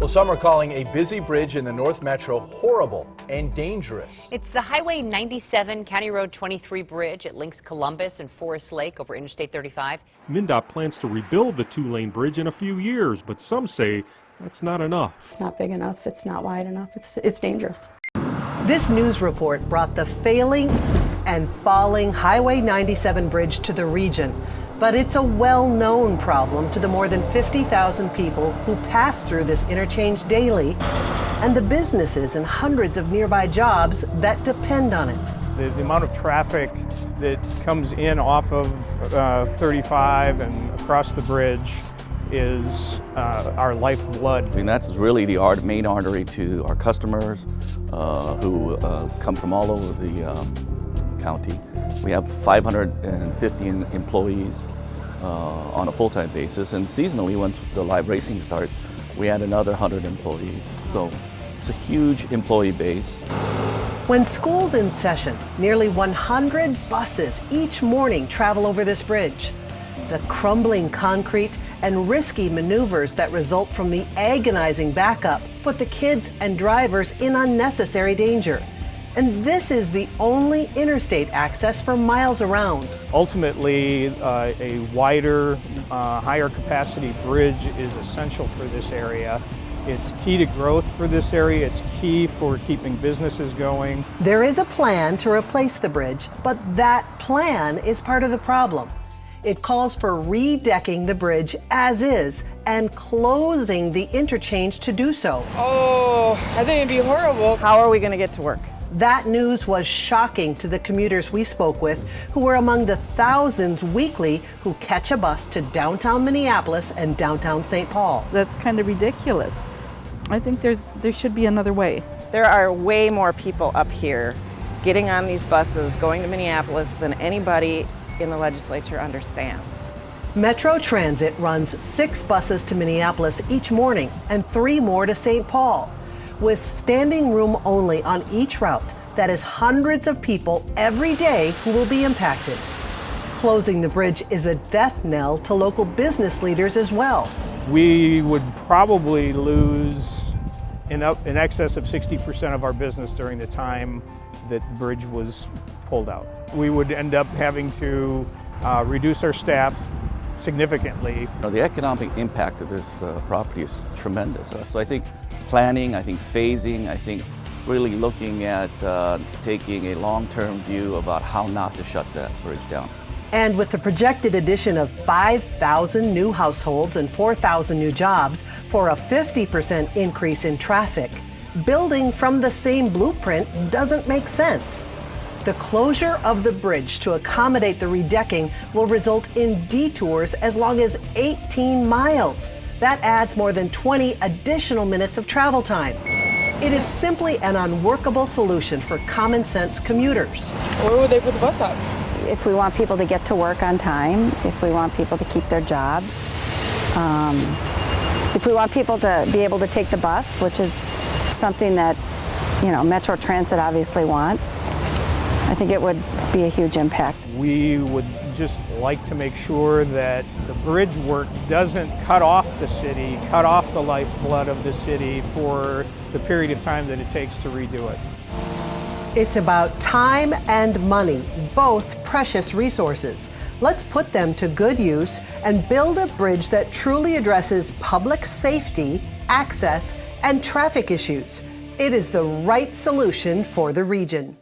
Well, some are calling a busy bridge in the North Metro horrible and dangerous. It's the Highway 97 County Road 23 bridge. It links Columbus and Forest Lake over Interstate 35. MnDOT plans to rebuild the two-lane bridge in a few years, but some say that's not enough. It's not big enough, it's not wide enough, it's dangerous. This news report brought the failing and falling Highway 97 bridge to the region. But it's a well-known problem to the more than 50,000 people who pass through this interchange daily and the businesses and hundreds of nearby jobs that depend on it. The amount of traffic that comes in off of 35 and across the bridge is our lifeblood. I mean, that's really the main artery to our customers who come from all over the county. We have 550 employees on a full-time basis, and seasonally, once the live racing starts, we add another 100 employees. So it's a huge employee base. When school's in session, nearly 100 buses each morning travel over this bridge. The crumbling concrete and risky maneuvers that result from the agonizing backup put the kids and drivers in unnecessary danger. And this is the only interstate access for miles around. Ultimately, a wider, higher capacity bridge is essential for this area. It's key to growth for this area. It's key for keeping businesses going. There is a plan to replace the bridge, but that plan is part of the problem. It calls for redecking the bridge as is and closing the interchange to do so. Oh, I think it'd be horrible. How are we going to get to work? That news was shocking to the commuters we spoke with, who were among the thousands weekly who catch a bus to downtown Minneapolis and downtown St. Paul. That's kind of ridiculous. I think there should be another way. There are way more people up here getting on these buses, going to Minneapolis than anybody in the legislature understands. Metro Transit runs 6 buses to Minneapolis each morning and 3 more to St. Paul. With standing room only on each route, that is hundreds of people every day who will be impacted. Closing the bridge is a death knell to local business leaders as well. We would probably lose in excess of 60% of our business during the time that the bridge was pulled out. We would end up having to reduce our staff significantly. The economic impact of this property is tremendous. So I think planning, I think phasing, I think really looking at taking a long-term view about how not to shut that bridge down. And with the projected addition of 5,000 new households and 4,000 new jobs for a 50% increase in traffic, building from the same blueprint doesn't make sense. The closure of the bridge to accommodate the redecking will result in detours as long as 18 miles. That adds more than 20 additional minutes of travel time. It is simply an unworkable solution for common sense commuters. Where would they put the bus stop? If we want people to get to work on time, if we want people to keep their jobs, if we want people to be able to take the bus, which is something that, Metro Transit obviously wants, I think it would be a huge impact. We would just like to make sure that the bridge work doesn't cut off the city, cut off the lifeblood of the city for the period of time that it takes to redo it. It's about time and money, both precious resources. Let's put them to good use and build a bridge that truly addresses public safety, access, and traffic issues. It is the right solution for the region.